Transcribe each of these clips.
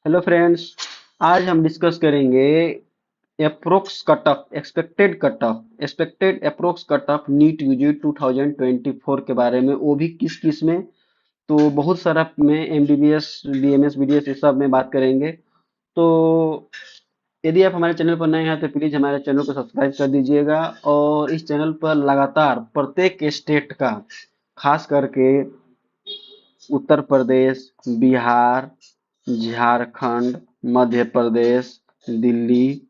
Hello friends. आज हम discuss करेंगे approx cut off expected approx cut off NEET UG 2024 के बारे में, वो भी किस किस में। तो बहुत सारा में एमबीबीएस बीएमएस बीडीएस इस सब में बात करेंगे। तो यदि आप हमारे चैनल पर नए हैं तो प्लीज हमारे चैनल को सब्सक्राइब कर दीजिएगा। और इस चैनल पर लगातार प्रत्येक स्टेट का, खास करके उत्तर प्रदेश, बिहार, झारखंड, मध्य प्रदेश, दिल्ली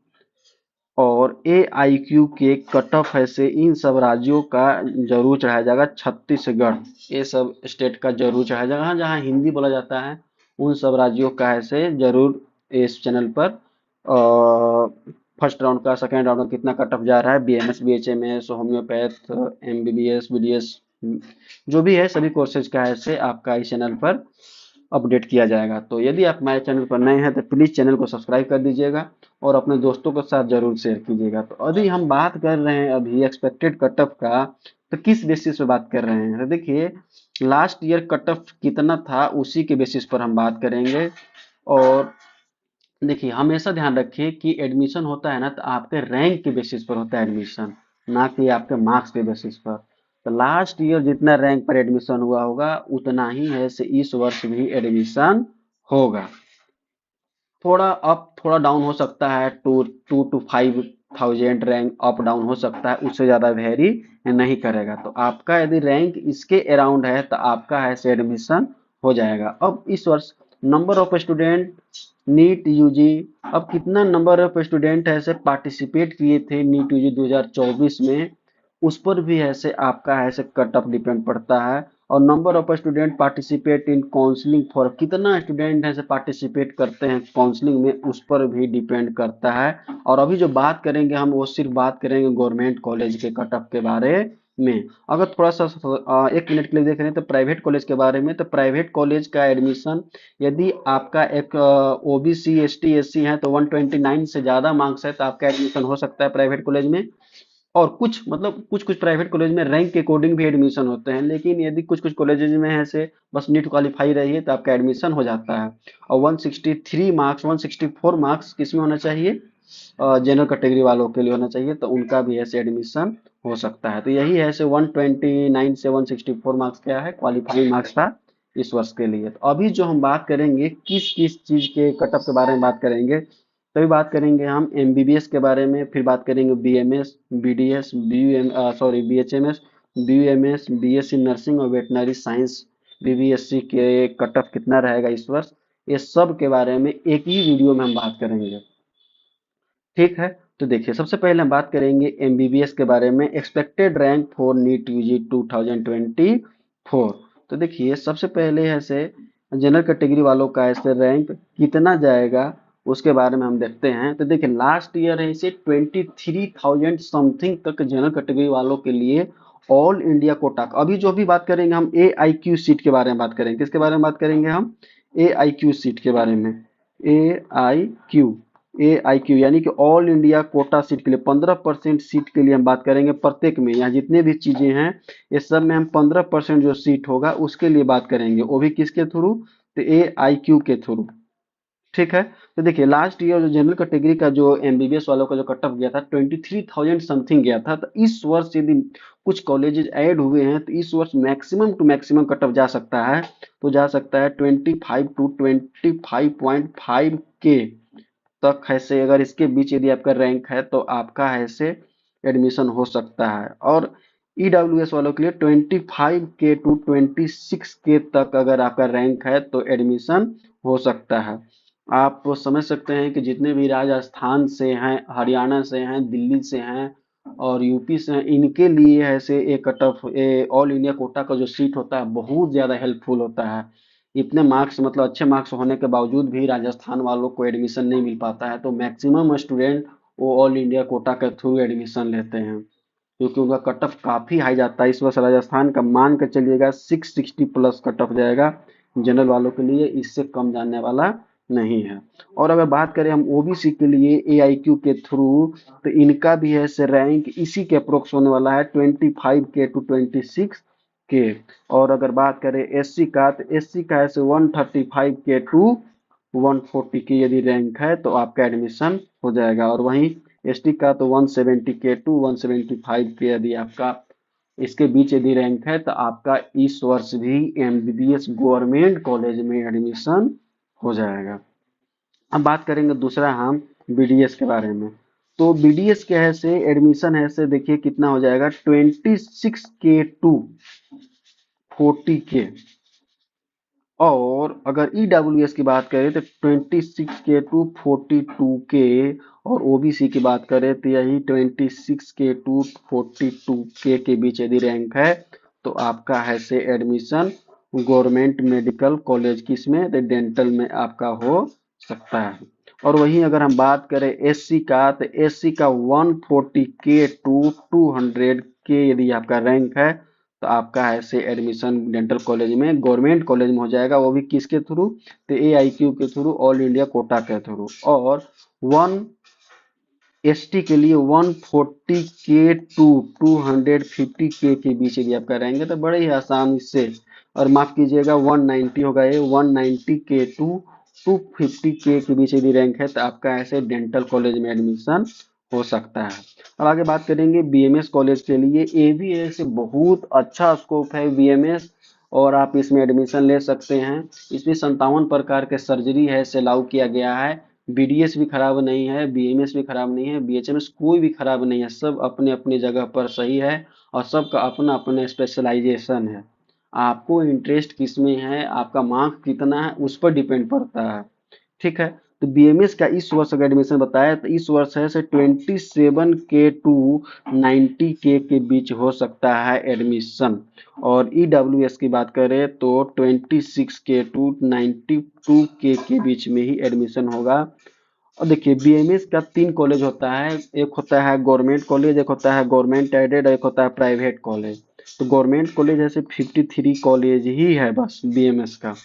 और एआईक्यू के कट ऑफ ऐसे इन सब राज्यों का जरूर चढ़ाया जाएगा। छत्तीसगढ़, ये सब स्टेट का जरूर चढ़ाया जाएगा। हाँ, जहाँ हिंदी बोला जाता है उन सब राज्यों का ऐसे जरूर इस चैनल पर फर्स्ट राउंड का, सेकेंड राउंड का कितना कट ऑफ जा रहा है, BMS BHMS homeopath MBBS BDS जो भी है सभी कोर्सेज का ऐसे आपका इस चैनल पर अपडेट किया जाएगा। तो यदि आप हमारे चैनल पर नए हैं तो प्लीज चैनल को सब्सक्राइब कर दीजिएगा और अपने दोस्तों के साथ जरूर शेयर कीजिएगा। तो अभी हम बात कर रहे हैं अभी एक्सपेक्टेड कट ऑफ का। तो किस बेसिस पे बात कर रहे हैं, तो देखिए लास्ट ईयर कट ऑफ कितना था उसी के बेसिस पर हम बात करेंगे। और देखिए हमेशा ध्यान रखिए कि एडमिशन होता है ना, तो आपके रैंक के बेसिस पर होता है एडमिशन, ना कि आपके मार्क्स के बेसिस पर। तो लास्ट ईयर जितना रैंक पर एडमिशन हुआ होगा उतना ही है से इस वर्ष भी एडमिशन होगा। थोड़ा अप थोड़ा डाउन हो सकता है, 2 to 5,000 रैंक अप डाउन हो सकता है, उससे ज़्यादा वेरी नहीं करेगा। तो आपका यदि रैंक इसके अराउंड है तो आपका ऐसे एडमिशन हो जाएगा। अब इस वर्ष number of student NEET UG, अब कितना नंबर ऑफ स्टूडेंट ऐसे पार्टिसिपेट किए थे नीट यूजी 2024 में, उस पर भी ऐसे आपका ऐसे कट ऑफ डिपेंड पड़ता है। और number of student participate in counselling for, कितना स्टूडेंट ऐसे पार्टिसिपेट करते हैं काउंसलिंग में, उस पर भी डिपेंड करता है। और अभी जो बात करेंगे हम वो सिर्फ बात करेंगे गवर्नमेंट कॉलेज के कट ऑफ के बारे में। अगर थोड़ा सा एक मिनट के लिए देख रहे हैं तो प्राइवेट कॉलेज के बारे में, तो प्राइवेट कॉलेज का एडमिशन यदि आपका एक ओबीसी एसटी एससी है तो 129 से ज्यादा मार्क्स है तो आपका एडमिशन हो सकता है प्राइवेट कॉलेज में। और कुछ मतलब कुछ कुछ प्राइवेट कॉलेज में रैंक के अकॉर्डिंग भी एडमिशन होते हैं, लेकिन यदि कुछ कुछ कॉलेजेज में ऐसे बस नीट क्वालिफाई रही है तो आपका एडमिशन हो जाता है। और 163 मार्क्स 164 मार्क्स किस में होना चाहिए, जनरल कैटेगरी वालों के लिए होना चाहिए, तो उनका भी ऐसे एडमिशन हो सकता है। तो यही है ऐसे 129 से 164 मार्क्स क्या है, क्वालिफाइंग मार्क्स था इस वर्ष के लिए। तो अभी जो हम बात करेंगे किस किस चीज के कट ऑफ के बारे में बात करेंगे, तभी बात करेंगे हम एमबीबीएस के बारे में, फिर बात करेंगे BMS BDS BHMS BUMS BSc nursing और वेटनरी साइंस बीबीएससी के कट ऑफ कितना रहेगा इस वर्ष, ये सब के बारे में एक ही वीडियो में हम बात करेंगे। ठीक है। तो देखिए सबसे पहले हम बात करेंगे एमबीबीएस के बारे में, expected rank for NEET UG 2024। तो देखिए सबसे पहले ऐसे जनरल कैटेगरी वालों का ऐसे रैंक कितना जाएगा उसके बारे में हम देखते हैं। तो देखिए लास्ट ईयर है इसे 23,000 समथिंग तक जनरल कैटेगरी वालों के लिए ऑल इंडिया कोटा। अभी जो भी बात करेंगे हम ए आई क्यू सीट के बारे में बात करेंगे, किसके बारे में बात करेंगे हम, ए आई क्यू सीट के बारे में। ए I Q, A I Q यानी कि ऑल इंडिया कोटा सीट के लिए 15% सीट के लिए हम बात करेंगे प्रत्येक में। यहाँ जितने भी चीजें हैं ये सब में हम 15% जो सीट होगा उसके लिए बात करेंगे, वो भी किसके थ्रू, तो ए आई क्यू के थ्रू। ठीक है। तो देखिए लास्ट ईयर जो जनरल कैटेगरी का जो एमबीबीएस वालों का जो कट ऑफ गया था 23,000 समथिंग गया था। तो इस वर्ष यदि कुछ कॉलेजेस ऐड हुए हैं तो इस वर्ष maximum to maximum cut off जा सकता है, तो जा सकता है 25 to 25.5 के तक ऐसे। अगर इसके बीच यदि आपका रैंक है तो आपका ऐसे एडमिशन हो सकता है। और ईडब्ल्यूएस वालों के लिए 25 के to 26 के तक अगर आपका रैंक है तो एडमिशन हो सकता है। आप तो समझ सकते हैं कि जितने भी राजस्थान से हैं, हरियाणा से हैं, दिल्ली से हैं और यूपी से हैं, इनके लिए ऐसे एक cut off all India quota का जो सीट होता है बहुत ज़्यादा हेल्पफुल होता है। इतने मार्क्स मतलब अच्छे मार्क्स होने के बावजूद भी राजस्थान वालों को एडमिशन नहीं मिल पाता है, तो मैक्सिमम स्टूडेंट वो ऑल इंडिया कोटा के थ्रू एडमिशन लेते हैं, क्योंकि उनका कट ऑफ काफ़ी हाई जाता है। इस वर्ष राजस्थान का मान कर चलिएगा 660 प्लस कट ऑफ जाएगा जनरल वालों के लिए, इससे कम जाने वाला नहीं है। और अगर बात करें हम ओबीसी के लिए एआईक्यू के थ्रू, तो इनका भी है से रैंक इसी के अप्रोक्स होने वाला है 25 के to 26 के। और अगर बात करें एससी का तो एससी का है से 135 के to 140 की यदि रैंक है तो आपका एडमिशन हो जाएगा। और वहीं एसटी का तो 170 के टू 175 के यदि आपका इसके बीच यदि रैंक है तो आपका इस वर्ष भी एमबीबीएस गवर्नमेंट कॉलेज में एडमिशन हो जाएगा। अब बात करेंगे दूसरा हम बीडीएस के बारे में। तो बीडीएस क्या है से एडमिशन है से देखिए कितना हो जाएगा 26 के टू 40 के। और अगर ईडब्ल्यूएस की बात करें तो 26 के टू 42 के। और ओबीसी की बात करें तो यही 26 के टू 42 के बीच यदि रैंक है तो आपका है से एडमिशन गवर्नमेंट मेडिकल कॉलेज किसमें तो डेंटल में आपका हो सकता है। और वहीं अगर हम बात करें एससी का तो एससी का 140 के टू 200 के यदि आपका रैंक है तो आपका ऐसे एडमिशन डेंटल कॉलेज में गवर्नमेंट कॉलेज में हो जाएगा, वो भी किसके थ्रू तो एआईक्यू के थ्रू, ऑल इंडिया कोटा के थ्रू। और वन एसटी के लिए 140 के टू 250 के बीच यदि आपका रहेंगे तो बड़े ही आसानी से, और माफ कीजिएगा 190 होगा ये 190 के टू 250 के बीच यदि रैंक है तो आपका ऐसे डेंटल कॉलेज में एडमिशन हो सकता है। अब आगे बात करेंगे बीएमएस कॉलेज के लिए। एवीए से बहुत अच्छा स्कोप है बीएमएस, और आप इसमें एडमिशन ले सकते हैं। इसमें 57 प्रकार के सर्जरी है इसे लागू किया गया है। बीडीएस भी खराब नहीं है, बीएमएस भी खराब नहीं है, बीएचएमएस कोई भी खराब नहीं है, सब अपने अपनी जगह पर सही है और सबका अपना अपना स्पेशलाइजेशन है। आपको इंटरेस्ट किस में है, आपका मार्क्स कितना है, उस पर डिपेंड पड़ता है। ठीक है। तो बीएमएस का इस वर्ष का एडमिशन बताया तो इस वर्ष है से 27 के टू 90 के बीच हो सकता है एडमिशन। और ईडब्ल्यूएस की बात करें तो 26 के टू 92 के बीच में ही एडमिशन होगा। और देखिए बीएमएस का 3 कॉलेज होता है, एक होता है गवर्नमेंट कॉलेज, एक होता है गवर्नमेंट एडेड, एक होता है प्राइवेट कॉलेज। तो गवर्नमेंट कॉलेज ऐसे 53 कॉलेज ही है बस बीएमएस का।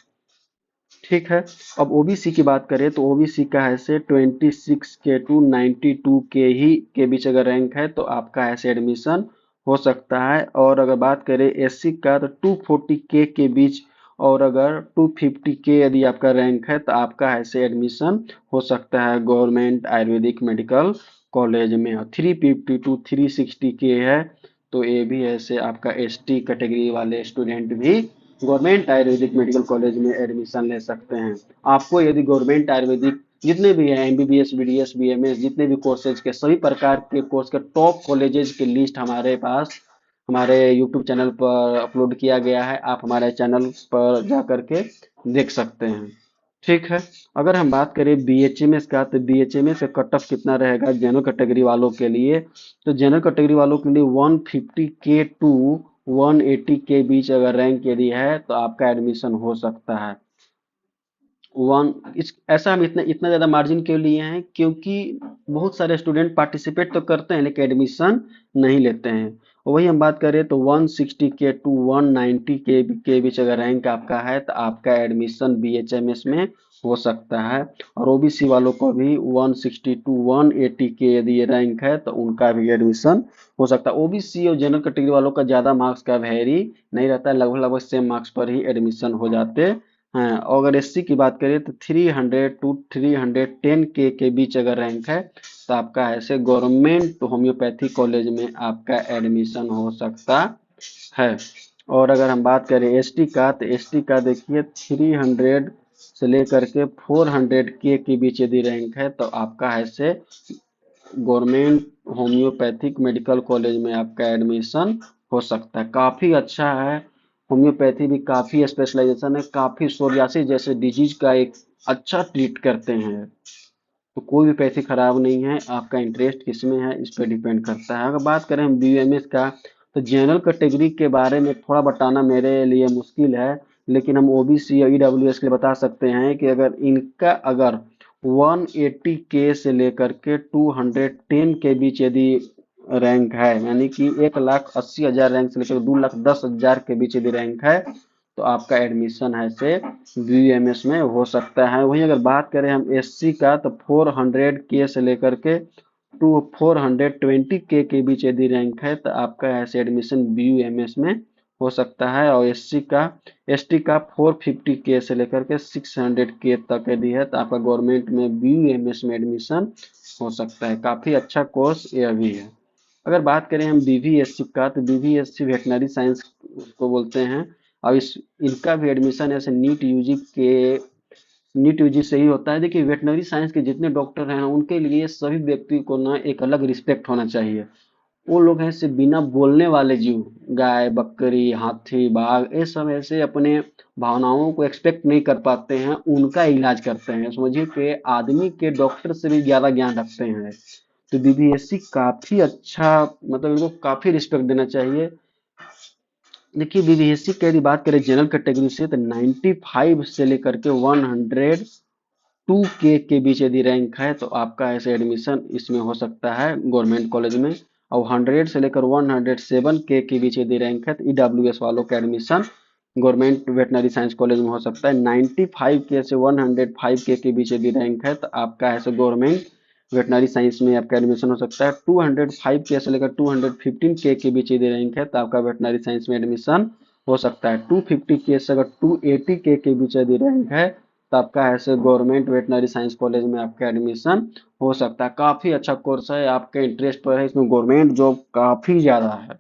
ठीक है। अब ओबीसी की बात करें तो ओबीसी का ऐसे 26 के टू 92 ही के बीच अगर रैंक है तो आपका ऐसे एडमिशन हो सकता है। और अगर बात करें एससी का तो 240 के बीच, और अगर 250 के यदि आपका रैंक है तो आपका ऐसे एडमिशन हो सकता है गवर्नमेंट आयुर्वेदिक मेडिकल कॉलेज में। और 350 टू 360 के है तो ये भी ऐसे आपका एसटी कैटेगरी वाले स्टूडेंट भी गवर्नमेंट आयुर्वेदिक मेडिकल कॉलेज में एडमिशन ले सकते हैं। आपको यदि गवर्नमेंट आयुर्वेदिक जितने भी हैं एमबीबीएस बीडीएस बीएमएस जितने भी कोर्सेज के सभी प्रकार के कोर्स के टॉप कॉलेजेस की लिस्ट हमारे पास हमारे यूट्यूब चैनल पर अपलोड किया गया है, आप हमारे चैनल पर जा करके देख सकते हैं। ठीक है। अगर हम बात करें बीएचएमएस का तो बीएचएमएस का कट ऑफ कितना रहेगा जनरल कैटेगरी वालों के लिए। तो जनरल कैटेगरी वालों के लिए 150 के टू 180 के बीच अगर रैंक यदि है तो आपका एडमिशन हो सकता है। वन इस ऐसा हम इतना इतना ज्यादा मार्जिन क्यों लिए हैं क्योंकि बहुत सारे स्टूडेंट पार्टिसिपेट तो करते हैं लेकिन एडमिशन नहीं लेते हैं। वही हम बात करें तो 160 के टू 190 के बीच अगर रैंक आपका है तो आपका एडमिशन बीएचएमएस में हो सकता है। और ओबीसी वालों को भी 160 टू 180 के यदि रैंक है तो उनका भी एडमिशन हो सकता है। ओबीसी और जनरल कैटेगरी वालों का ज्यादा मार्क्स का वेरी नहीं रहता है, लगभग लगभग सेम मार्क्स पर ही एडमिशन हो जाते हाँ। और अगर एससी की बात करें तो 300 टू 310 के बीच अगर रैंक है तो आपका ऐसे गवर्नमेंट होम्योपैथी कॉलेज में आपका एडमिशन हो सकता है। और अगर हम बात करें एसटी का तो एसटी का देखिए 300 से लेकर के 400 के बीच यदि रैंक है तो आपका ऐसे गवर्नमेंट होम्योपैथिक मेडिकल कॉलेज में आपका एडमिशन हो सकता है। काफ़ी अच्छा है, होम्योपैथी भी काफ़ी स्पेशलाइजेशन है, काफ़ी सोरियासिस जैसे डिजीज का एक अच्छा ट्रीट करते हैं। तो कोई भी पैथी खराब नहीं है, आपका इंटरेस्ट किस में है इस पर डिपेंड करता है। अगर बात करें हम बीयूएमएस का तो जनरल कैटेगरी के बारे में थोड़ा बताना मेरे लिए मुश्किल है, लेकिन हम ओबीसी या ईडब्ल्यूएस के लिए बता सकते हैं कि अगर इनका अगर 180 के से लेकर के 210 के बीच यदि रैंक है, यानी कि 1,80,000 रैंक से लेकर 2,10,000 के बीच यदि रैंक है तो आपका एडमिशन है से बीयूएमएस में हो सकता है। वहीं अगर बात करें हम एससी का तो 400 के से लेकर के टू 420 के बीच यदि रैंक है तो आपका ऐसे एडमिशन बीयूएमएस में हो सकता है। और एसटी का 450K से लेकर के 600K तक यदि है तो आपका गवर्नमेंट में BUMS में एडमिशन हो सकता है। काफी अच्छा कोर्स यह भी है। अगर बात करें हम BVSC का, तो BVSC वेटनरी साइंस उसको बोलते हैं। और इनका भी एडमिशन ऐसे नीट यूजी से ही होता है। देखिए, वेटनरी साइंस के जितने डॉक्टर हैं उनके लिए सभी व्यक्ति को ना एक अलग रिस्पेक्ट होना चाहिए। वो लोग हैं सिर्फ बिना बोलने वाले जीव, गाय बकरी हाथी बाघ, ये सब ऐसे अपने भावनाओं को एक्सपेक्ट नहीं कर पाते हैं, उनका इलाज करते हैं। समझिए कि आदमी के डॉक्टर से भी ज्यादा ज्ञान रखते हैं। तो BBSC काफी अच्छा, मतलब इनको काफी रिस्पेक्ट देना चाहिए। देखिए, BBSC की यदि बात करें जनरल कैटेगरी से, तो 95 से लेकर के 102K के बीच यदि रैंक है तो आपका ऐसे एडमिशन इसमें हो सकता है गवर्नमेंट कॉलेज में। और 100 से लेकर 107K के बीच यदि रैंक है तो EWS वालों का admission government veterinary science college में हो सकता है। 95K से 105K के बीच यदि रैंक है तो आपका ऐसे गवर्नमेंट वेटनरी साइंस में आपका एडमिशन हो सकता है। 205K से लेकर 215K के बीच यदि रैंक है तो आपका वेटनरी साइंस में एडमिशन हो सकता है। 250K से अगर 280K के बीच यदि रैंक है तो आपका ऐसे गवर्नमेंट वेटनरी साइंस कॉलेज में आपका एडमिशन हो सकता है। काफी अच्छा कोर्स है, आपके इंटरेस्ट पर है, इसमें गवर्नमेंट जॉब काफी ज्यादा है,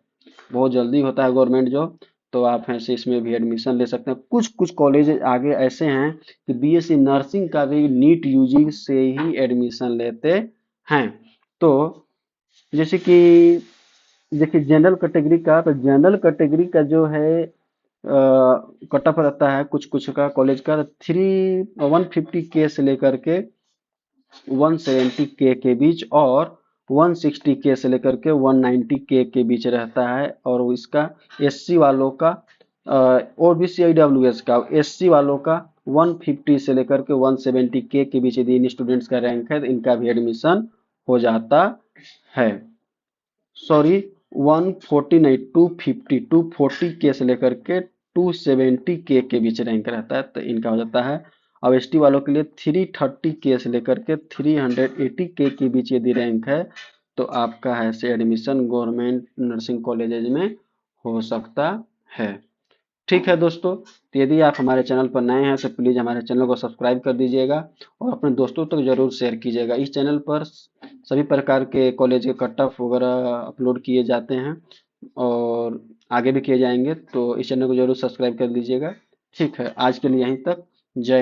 बहुत जल्दी होता है गवर्नमेंट जॉब। तो आप ऐसे इसमें भी एडमिशन ले सकते हैं। कुछ कुछ कॉलेज आगे ऐसे हैं कि BSc नर्सिंग का भी नीट यूजी से ही एडमिशन लेते हैं। तो जैसे कि देखिए, जनरल कैटेगरी का, तो जनरल कैटेगरी का जो है कट ऑफ रहता है कुछ कुछ का कॉलेज का 150K से लेकर के 170K के बीच, और 160K से लेकर के 190K के बीच रहता है। और इसका SC वालों का, OBC IWS का, SC वालों का 150 से लेकर के 170K के बीच यदि इन स्टूडेंट्स का रैंक है तो इनका भी एडमिशन हो जाता है। सॉरी, 140 नहीं, 240K से लेकर के 270K के बीच रैंक रहता है तो इनका हो जाता है। अब ST वालों के लिए 330K से लेकर के 380K के बीच यदि रैंक है तो आपका है से एडमिशन गवर्नमेंट नर्सिंग कॉलेजेज में हो सकता है। ठीक है दोस्तों, तो यदि आप हमारे चैनल पर नए हैं तो प्लीज़ हमारे चैनल को सब्सक्राइब कर दीजिएगा और अपने दोस्तों तक जरूर शेयर कीजिएगा। इस चैनल पर सभी प्रकार के कॉलेज के कट ऑफ वगैरह अपलोड किए जाते हैं और आगे भी किए जाएंगे, तो इस चैनल को जरूर सब्सक्राइब कर लीजिएगा। ठीक है, आज के लिए यहीं तक। जय